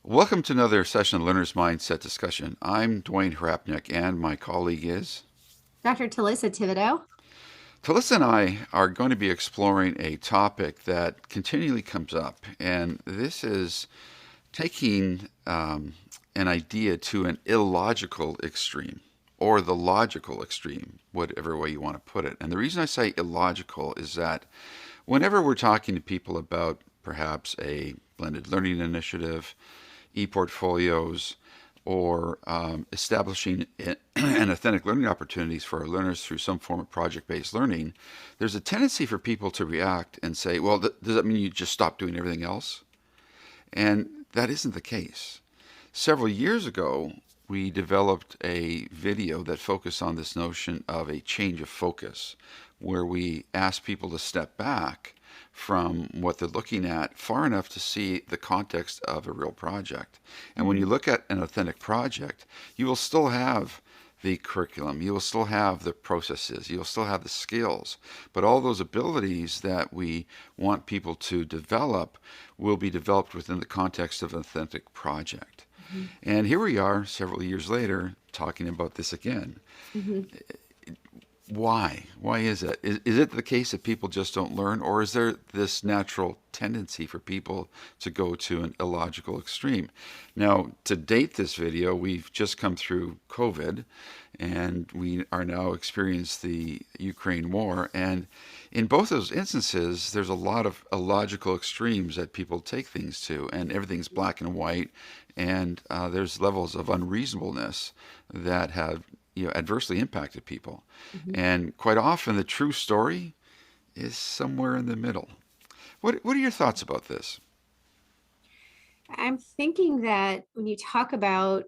Welcome to another session of Learner's Mindset Discussion. I'm Dwayne Hrapnick, and my colleague is Dr. Talissa Thibodeau. Talissa and I are going to be exploring a topic that continually comes up, and this is taking an idea to an illogical extreme or the logical extreme, whatever way you want to put it. And the reason I say illogical is that whenever we're talking to people about perhaps a blended learning initiative, e-portfolios, or establishing an authentic learning opportunities for our learners through some form of project-based learning, there's a tendency for people to react and say, well, does that mean you just stop doing everything else? And that isn't the case. Several years ago, we developed a video that focused on this notion of a change of focus, where we asked people to step back from what they're looking at far enough to see the context of a real project. And when you Mhm. look at an authentic project, you will still have the curriculum, you will still have the processes, you'll still have the skills, but all those abilities that we want people to develop will be developed within the context of an authentic project. Mhm. And here we are several years later talking about this again. Mhm. Why? Why is it? Is it the case that people just don't learn, or is there this natural tendency for people to go to an illogical extreme? Now, to date this video, we've just come through COVID, and we are now experiencing the Ukraine war. And in both those instances, there's a lot of illogical extremes that people take things to, and everything's black and white, and there's levels of unreasonableness that have adversely impacted people. Mhm. And quite often, the true story is somewhere in the middle. What are your thoughts about this? I'm thinking that when you talk about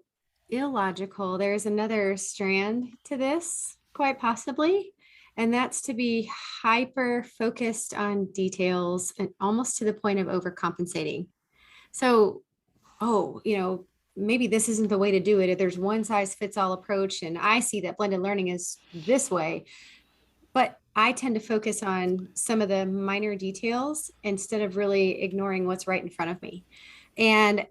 illogical, there's another strand to this, quite possibly, and that's to be hyper focused on details and almost to the point of overcompensating. So, maybe this isn't the way to do it. If there's one size fits all approach, and I see that blended learning is this way, but I tend to focus on some of the minor details instead of really ignoring what's right in front of me. And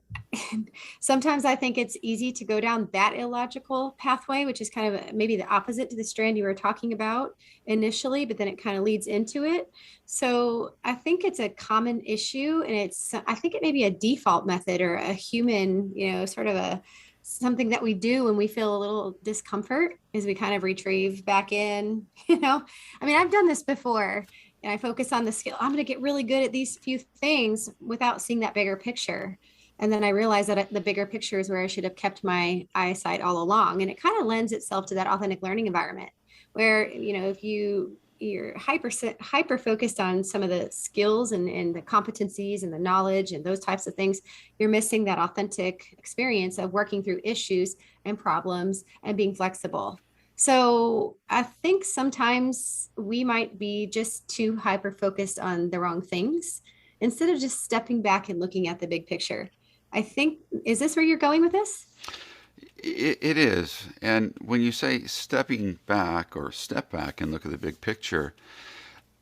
sometimes I think it's easy to go down that illogical pathway, which is kind of maybe the opposite to the strand you were talking about initially, but then it kind of leads into it. So I think it's a common issue, and I think it may be a default method or a human, sort of a something that we do when we feel a little discomfort is we kind of retrieve back in, I mean, I've done this before, and I focus on the skill. I'm going to get really good at these few things without seeing that bigger picture. And then I realized that the bigger picture is where I should have kept my eyesight all along. And it kind of lends itself to that authentic learning environment where, if you're hyper focused on some of the skills and the competencies and the knowledge and those types of things, you're missing that authentic experience of working through issues and problems and being flexible. So I think sometimes we might be just too hyper focused on the wrong things instead of just stepping back and looking at the big picture. I think, is this where you're going with this? It is. And when you say stepping back or step back and look at the big picture,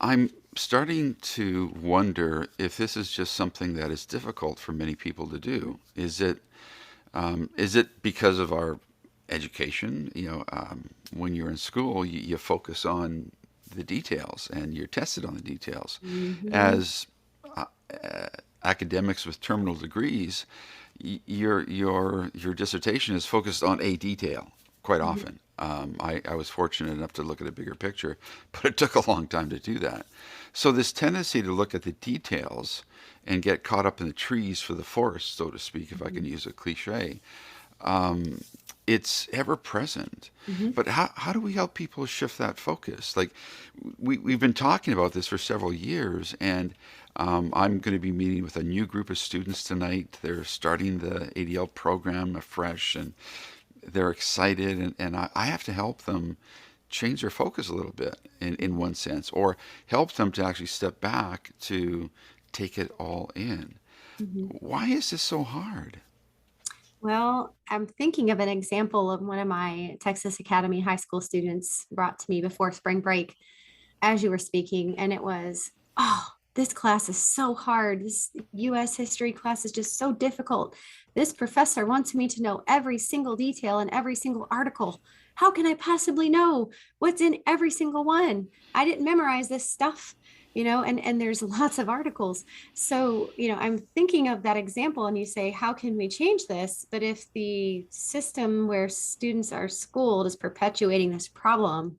I'm starting to wonder if this is just something that is difficult for many people to do. Is it because of our education? When you're in school, you focus on the details and you're tested on the details. Mm-hmm. As uh, academics with terminal degrees, your dissertation is focused on a detail quite Mm-hmm. often. I was fortunate enough to look at a bigger picture, but it took a long time to do that. So this tendency to look at the details and get caught up in the trees for the forest, so to speak, if I can use a cliche, um, it's ever present. Mm-hmm. But how do we help people shift that focus? Like we've been talking about this for several years, and I'm going to be meeting with a new group of students tonight. They're starting the ADL program afresh, and they're excited, and I have to help them change their focus a little bit in one sense, or help them to actually step back to take it all in. Mm-hmm. Why is this so hard? Well, I'm thinking of an example of one of my Texas Academy high school students brought to me before spring break as you were speaking. And it was, oh, this class is so hard. This US history class is just so difficult. This professor wants me to know every single detail in every single article. How can I possibly know what's in every single one? I didn't memorize this stuff, and there's lots of articles. So, I'm thinking of that example, and you say, how can we change this? But if the system where students are schooled is perpetuating this problem,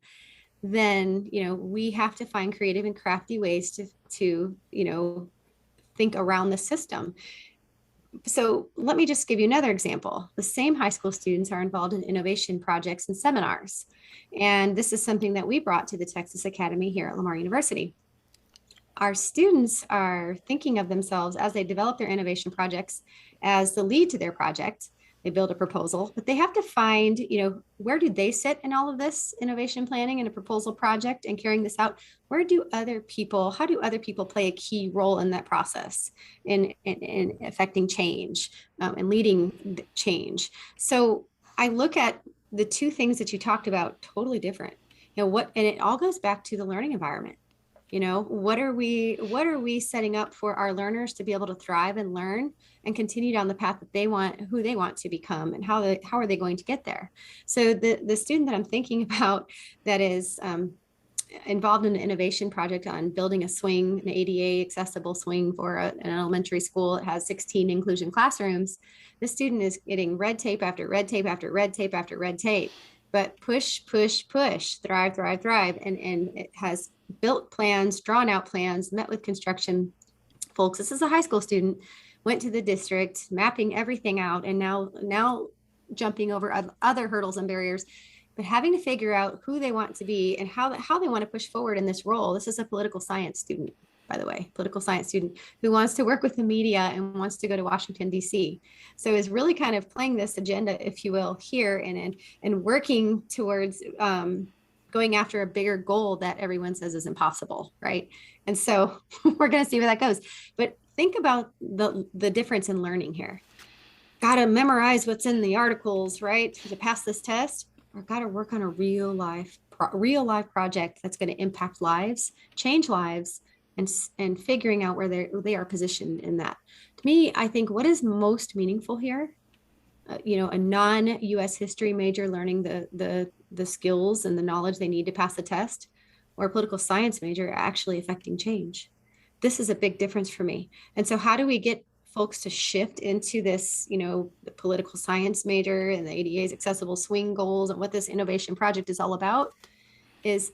then we have to find creative and crafty ways to think around the system. So let me just give you another example. The same high school students are involved in innovation projects and seminars, and this is something that we brought to the Texas Academy here at Lamar University. Our students are thinking of themselves as they develop their innovation projects as the lead to their project. They build a proposal, but they have to find, where do they sit in all of this innovation planning and a proposal project and carrying this out? How do other people play a key role in that process in affecting change and leading change? So I look at the two things that you talked about totally different. And it all goes back to the learning environment. What are we setting up for our learners to be able to thrive and learn and continue down the path that they want, who they want to become, and how are they going to get there? So the student that I'm thinking about that is involved in an innovation project on building a swing, an ADA accessible swing for an elementary school. It has 16 inclusion classrooms. The student is getting red tape after red tape after red tape after red tape, but push, push, push, thrive, thrive, thrive. And it has built plans, drawn out plans, met with construction folks. This is a high school student, went to the district, mapping everything out, and now jumping over other hurdles and barriers, but having to figure out who they want to be and how they want to push forward in this role. This is a political science student, by the way, political science student who wants to work with the media and wants to go to Washington, D.C. So is really kind of playing this agenda, if you will, here and working towards going after a bigger goal that everyone says is impossible, right? And so we're going to see where that goes. But think about the difference in learning here. Got to memorize what's in the articles, right, to pass this test, or got to work on a real life project that's going to impact lives, change lives, and figuring out where they are positioned in that. To me, I think what is most meaningful here, a non-US history major learning the skills and the knowledge they need to pass the test, or a political science major actually affecting change. This is a big difference for me. And so how do we get folks to shift into this, the political science major and the ADA's accessible swing goals and what this innovation project is all about is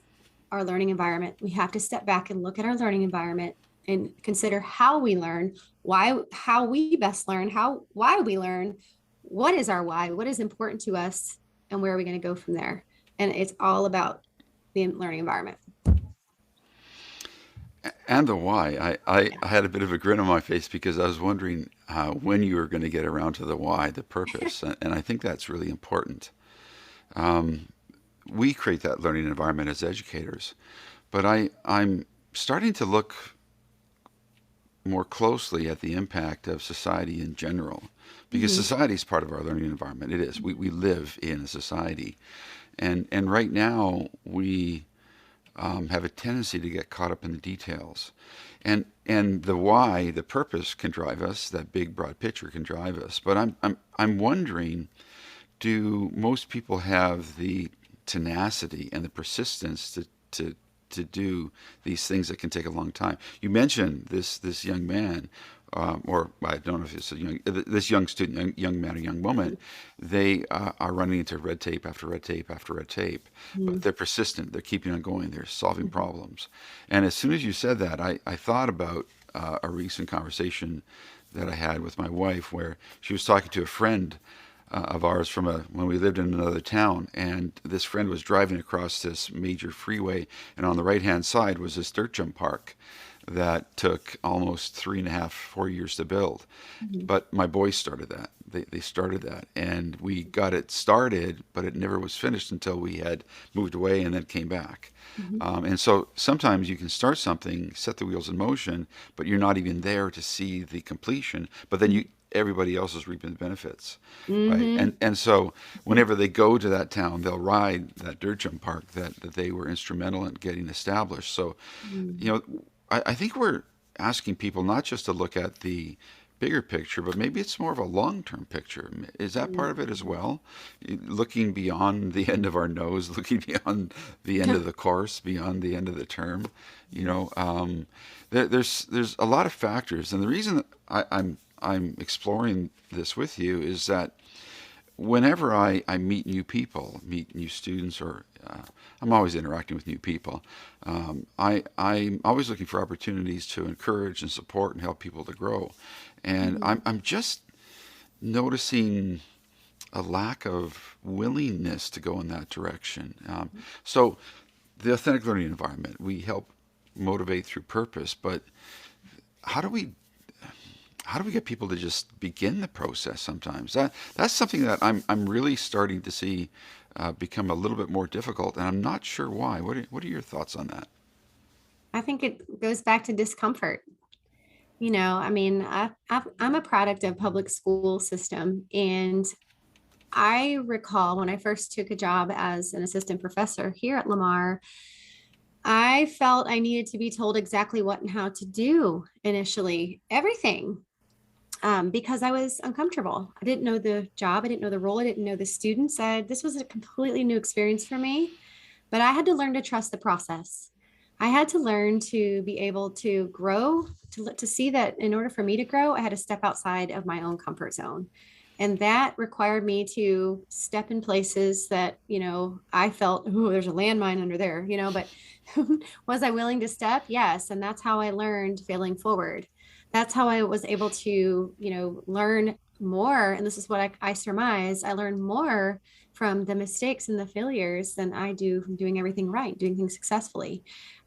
our learning environment. We have to step back and look at our learning environment and consider how we learn, how we best learn, why we learn, what is our why, what is important to us, and where are we going to go from there? And it's all about the learning environment. And the why. I had a bit of a grin on my face because I was wondering when you were going to get around to the why, the purpose. And I think that's really important. We create that learning environment as educators, but I'm starting to look more closely at the impact of society in general, because society is part of our learning environment. It is. We live in a society. And right now we have a tendency to get caught up in the details. And the why, the purpose can drive us, that big broad picture can drive us. But I'm wondering, do most people have the tenacity and the persistence to do these things that can take a long time? You mentioned this young man, or I don't know if it's this young student, young man or young woman. They are running into red tape after red tape after red tape, but they're persistent. They're keeping on going. They're solving problems. And as soon as you said that, I thought about a recent conversation that I had with my wife, where she was talking to a friend of ours from when we lived in another town, and this friend was driving across this major freeway, and on the right-hand side was this dirt jump park that took almost 3.5, 4 years to build. But my boys started that. They started that, and we got it started, but it never was finished until we had moved away and then came back. And so sometimes you can start something, set the wheels in motion, but you're not even there to see the completion. But then everybody else is reaping the benefits, right? And so whenever they go to that town, they'll ride that dirt jump park that they were instrumental in getting established. So, I think we're asking people not just to look at the bigger picture, but maybe it's more of a long-term picture. Is that part of it as well? Looking beyond the end of our nose, looking beyond the end of the course, beyond the end of the term. You know, there's a lot of factors, and the reason that I'm exploring this with you is that whenever I meet new people, meet new students, or I'm always interacting with new people, I'm always looking for opportunities to encourage and support and help people to grow. And Mhm. I'm just noticing a lack of willingness to go in that direction. So the authentic learning environment, we help motivate through purpose, but how do we how do we get people to just begin the process sometimes? That's something that I'm really starting to see become a little bit more difficult, and I'm not sure why. What are your thoughts on that? I think it goes back to discomfort. I mean, I'm a product of public school system, and I recall when I first took a job as an assistant professor here at Lamar, I felt I needed to be told exactly what and how to do initially, everything, because I was uncomfortable. I didn't know the job, I didn't know the role, I didn't know the students. This was a completely new experience for me, but I had to learn to trust the process. I had to learn to be able to grow, to see that in order for me to grow, I had to step outside of my own comfort zone. And that required me to step in places that, I felt, oh, there's a landmine under there, but was I willing to step? Yes. And that's how I learned failing forward. That's how I was able to, learn more. And this is what I surmise I learned more from the mistakes and the failures than I do from doing everything right, doing things successfully.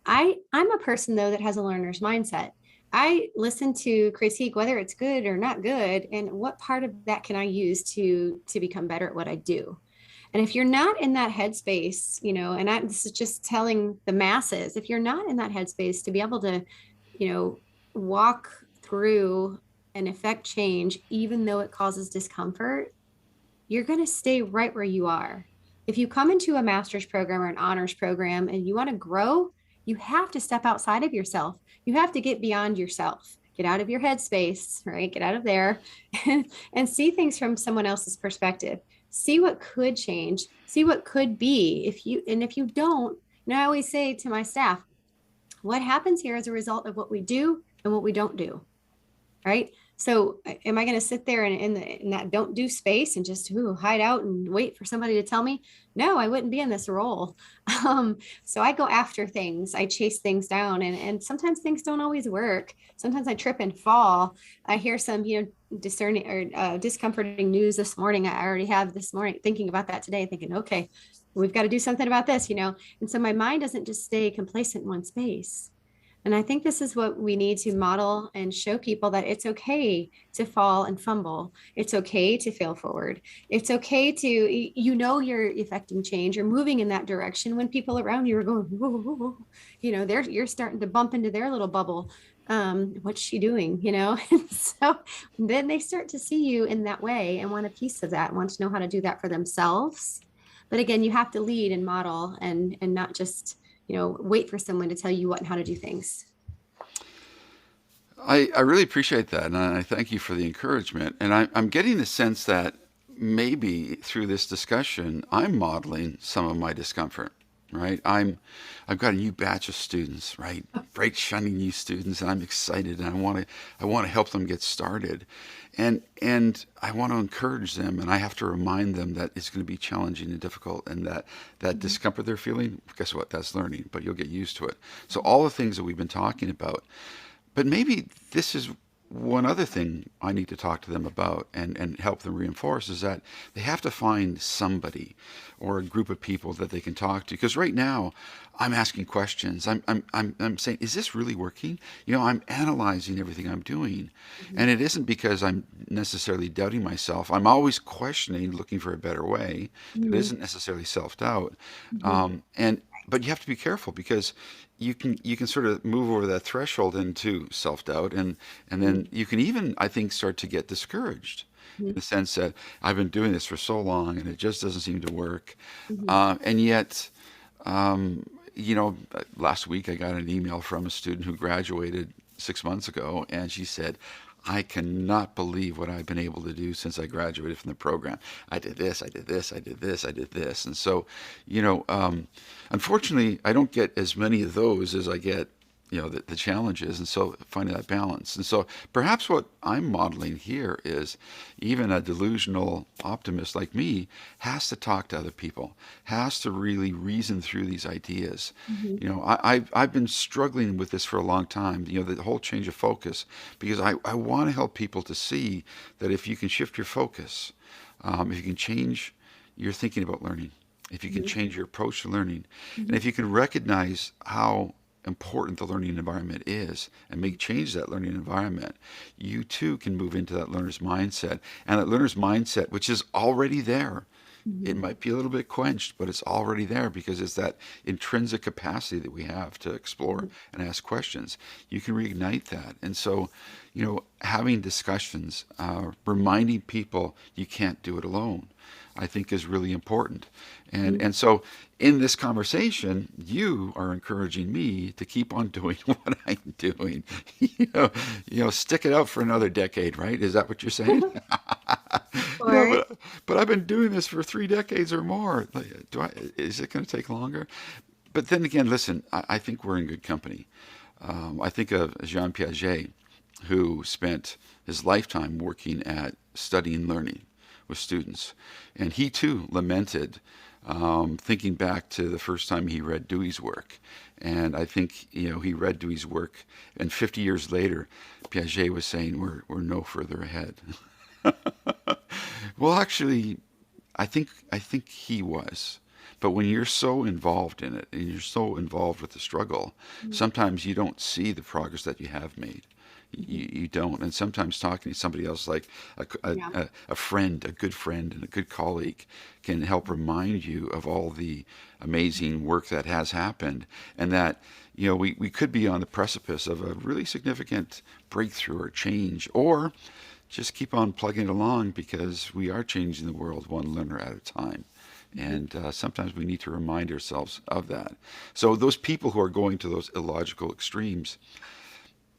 I'm a person though that has a learner's mindset. I listen to critique, whether it's good or not good, and what part of that can I use to become better at what I do. And if you're not in that headspace, this is just telling the masses, if you're not in that headspace to be able to, walk through and affect change, even though it causes discomfort, you're going to stay right where you are. If you come into a master's program or an honors program and you want to grow, you have to step outside of yourself. You have to get beyond yourself, get out of your headspace, right? Get out of there and see things from someone else's perspective. See what could change, see what could be. If you don't, I always say to my staff, what happens here is a result of what we do and what we don't do, right? So am I going to sit there in that don't do space and just hide out and wait for somebody to tell me? No, I wouldn't be in this role. So I go after things. I chase things down, and sometimes things don't always work. Sometimes I trip and fall. I hear some, discerning or discomforting news this morning. I already have this morning thinking about that today, thinking, okay, we've got to do something about this, And so my mind doesn't just stay complacent in one space. And I think this is what we need to model and show people, that it's okay to fall and fumble. It's okay to fail forward. It's okay to, you're affecting change. You're moving in that direction when people around you are going, whoa, whoa, whoa. You're starting to bump into their little bubble. What's she doing? And so then they start to see you in that way and want a piece of that, want to know how to do that for themselves. But again, you have to lead and model and not just wait for someone to tell you what and how to do things. I really appreciate that, and I thank you for the encouragement. And I'm getting the sense that maybe through this discussion, I'm modeling some of my discomfort, right? I've got a new batch of students, right? Bright, shiny new students, and I'm excited, and I want to help them get started, and I want to encourage them, and I have to remind them that it's going to be challenging and difficult, and that discomfort they're feeling, guess what? That's learning, but you'll get used to it. So all the things that we've been talking about, but maybe this is one other thing I need to talk to them about and help them reinforce, is that they have to find somebody or a group of people that they can talk to. Because right now, I'm asking questions. I'm saying, is this really working? I'm analyzing everything I'm doing. Mhm. And it isn't because I'm necessarily doubting myself. I'm always questioning, looking for a better way. That Mhm. isn't necessarily self-doubt. Mhm. But you have to be careful, because you can sort of move over that threshold into self-doubt, and then you can even, I think, start to get discouraged, in Mhm. the sense that I've been doing this for so long and it just doesn't seem to work. Mhm. And yet, um, last week I got an email from a student who graduated 6 months ago, and she said, I cannot believe what I've been able to do since I graduated from the program. I did this, I did this, I did this, I did this. And so, you know, unfortunately, I don't get as many of those as I get, the challenges. And so finding that balance. And so perhaps what I'm modeling here is even a delusional optimist like me has to talk to other people, has to really reason through these ideas. Mhm. I've been struggling with this for a long time, the whole change of focus, because I want to help people to see that if you can shift your focus, if you can change your thinking about learning, if you can Mhm. change your approach to learning, and Mhm. if you can recognize how important the learning environment is and make change that learning environment, you too can move into that learner's mindset. And that learner's mindset, which is already there, it Mhm. might be a little bit quenched, but it's already there because it's that intrinsic capacity that we have to explore Mhm. and ask questions. You can reignite that. And so, having discussions, reminding people you can't do it alone, I think is really important. And Mhm. and so in this conversation, you are encouraging me to keep on doing what I'm doing. you know, stick it out for another decade, right? Is that what you're saying? Of you know, course. but I've been doing this for 3 decades or more. Like, is it going to take longer? But then again, listen, I think we're in good company. I think of Jean Piaget, who spent his lifetime working at studying learning with students. And he too lamented, thinking back to the first time he read Dewey's work. And I think, he read Dewey's work, and 50 years later, Piaget was saying, we're no further ahead. Well, actually, I think he was. But when you're so involved in it and you're so involved with the struggle, Mhm. sometimes you don't see the progress that you have made. Mhm. You don't. And sometimes talking to somebody else, like Yeah. a friend, a good friend, and a good colleague, can help remind you of all the amazing work that has happened, and that we could be on the precipice of a really significant breakthrough or change, or just keep on plugging along because we are changing the world one learner at a time. Mhm. And sometimes we need to remind ourselves of that. So, those people who are going to those illogical extremes,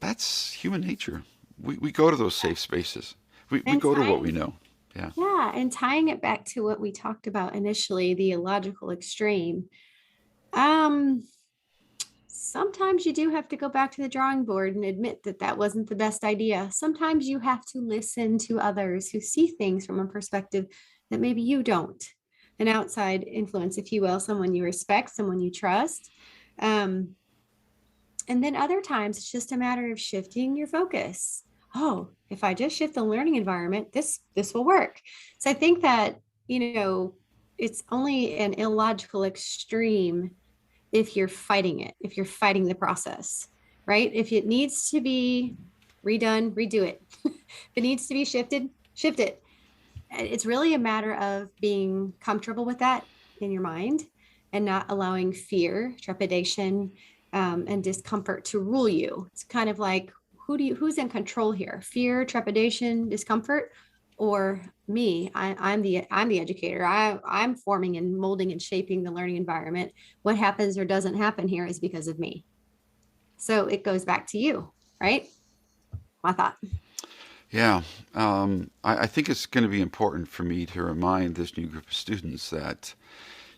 that's human nature. We go to those safe spaces, we And go to what we tying, know. Yeah. yeah, and tying it back to what we talked about initially, the illogical extreme. Um, Sometimes you do have to go back to the drawing board and admit that that wasn't the best idea. Sometimes you have to listen to others who see things from a perspective that maybe you don't. An outside influence, if you will, someone you respect, someone you trust. Um, and then other times it's just a matter of shifting your focus. Oh, if I just shift the learning environment, this will work. So I think that, you know, it's only an illogical extreme if you're fighting it, if you're fighting the process, right? If it needs to be redone, redo it. If it needs to be shifted, shift it. It's really a matter of being comfortable with that in your mind and not allowing fear, trepidation, and discomfort to rule you. It's kind of like who's in control here? Fear, trepidation, discomfort, or me? I'm the educator. I'm forming and molding and shaping the learning environment. What happens or doesn't happen here is because of me. So it goes back to you, right? I thought. Yeah. I think it's going to be important for me to remind this new group of students that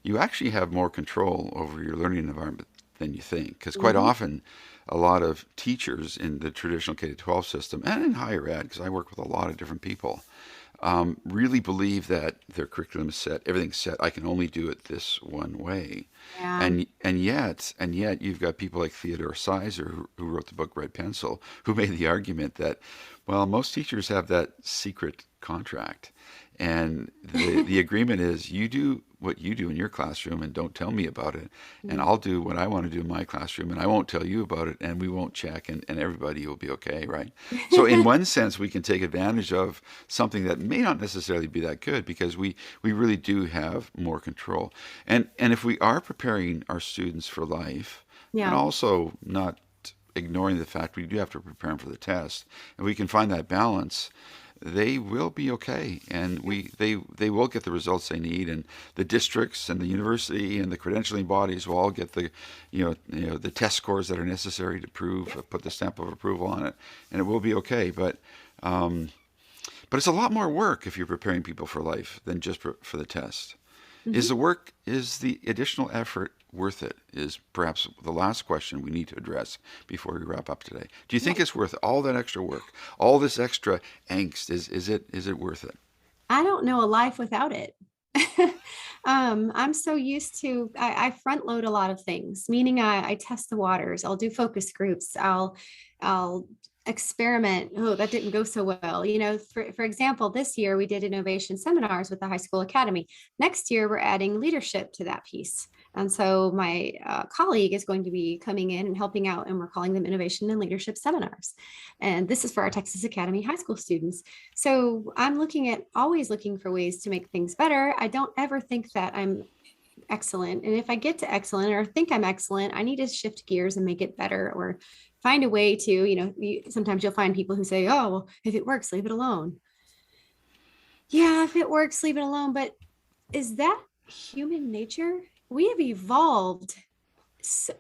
you actually have more control over your learning environment than you think. Because quite Mhm. often, a lot of teachers in the traditional K-12 system and in higher ed, because I work with a lot of different people, really believe that their curriculum is set, everything's set. I can only do it this one way, Yeah. and yet you've got people like Theodore Sizer, who wrote the book Red Pencil, who made the argument that, well, most teachers have that secret contract, and the agreement is you do what you do in your classroom and don't tell me about it, and Mhm. I'll do what I want to do in my classroom and I won't tell you about it, and we won't check, and everybody will be okay, right? So in one sense, we can take advantage of something that may not necessarily be that good because we really do have more control. And if we are preparing our students for life, and Yeah. also not ignoring the fact we do have to prepare them for the test, and we can find that balance, they will be okay, and they will get the results they need, and the districts and the university and the credentialing bodies will all get the the test scores that are necessary to prove put the stamp of approval on it, and it will be okay. But it's a lot more work if you're preparing people for life than just for the test. Mhm. Is the additional effort worth it? Is perhaps the last question we need to address before we wrap up today. Do you think Yeah. it's worth all that extra work, all this extra angst? Is it worth it? I don't know a life without it. I'm so used to, I front load a lot of things, meaning I test the waters. I'll do focus groups. I'll experiment. Oh, that didn't go so well. For example, this year we did innovation seminars with the high school academy. Next year, we're adding leadership to that piece. And so my colleague is going to be coming in and helping out, and we're calling them innovation and leadership seminars. And this is for our Texas Academy high school students. So I'm always looking for ways to make things better. I don't ever think that I'm excellent. And if I get to excellent or think I'm excellent, I need to shift gears and make it better, or find a way to, sometimes you'll find people who say, oh, well, if it works, leave it alone. Yeah, if it works, leave it alone. But is that human nature? We have evolved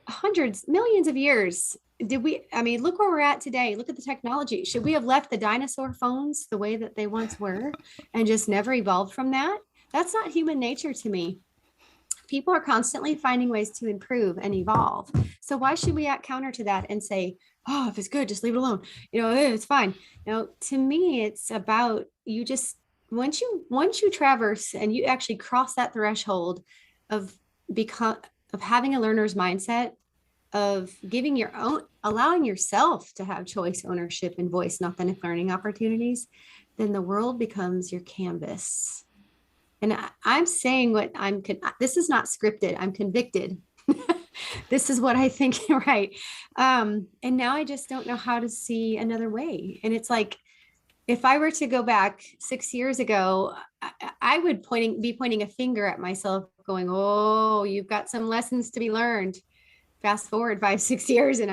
hundreds, millions of years. I mean, look where we're at today. Look at the technology. Should we have left the dinosaur phones the way that they once were and just never evolved from that? That's not human nature to me. People are constantly finding ways to improve and evolve. So why should we act counter to that and say, oh, if it's good, just leave it alone. It's fine. To me, it's about you just once you traverse and you actually cross that threshold of become of having a learner's mindset, of giving your own, allowing yourself to have choice, ownership, and voice, not the learning opportunities, then the world becomes your canvas. And I'm saying this is not scripted. I'm convicted. This is what I think, right? And now I just don't know how to see another way. And it's like, if I were to go back 6 years ago, I would be pointing a finger at myself going, oh, you've got some lessons to be learned. Fast forward 5, 6 years, and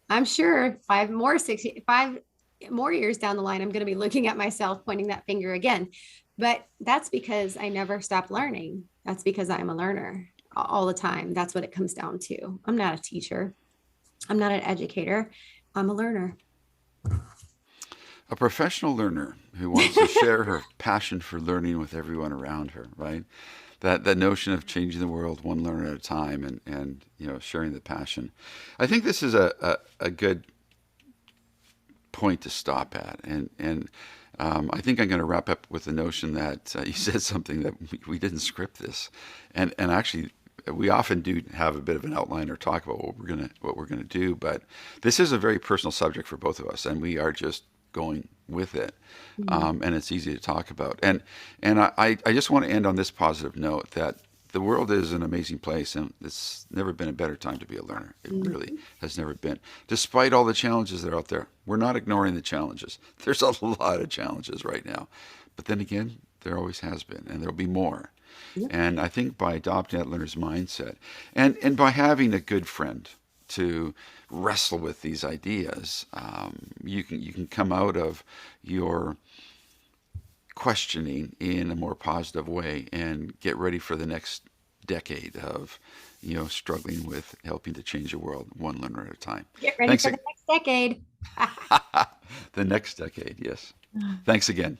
I'm sure 5 more years down the line, I'm going to be looking at myself, pointing that finger again. But that's because I never stopped learning. That's because I'm a learner all the time. That's what it comes down to. I'm not a teacher. I'm not an educator. I'm a learner. A professional learner who wants to share her passion for learning with everyone around her, right? That notion of changing the world one learner at a time, and sharing the passion. I think this is a good point to stop at, and I think I'm going to wrap up with the notion that you said something that we didn't script this, and actually we often do have a bit of an outline or talk about what we're gonna do, but this is a very personal subject for both of us, and we are just going with it, Mhm. and it's easy to talk about. And I just want to end on this positive note that the world is an amazing place, and it's never been a better time to be a learner. It really Mhm. has never been. Despite all the challenges that are out there, we're not ignoring the challenges. There's a lot of challenges right now. But then again, there always has been, and there'll be more. Yep. And I think by adopting that learner's mindset, and by having a good friend to wrestle with these ideas, you can come out of your questioning in a more positive way and get ready for the next decade of struggling with helping to change the world one learner at a time. Get ready Thanks. for the next decade. The next decade, yes. Thanks again.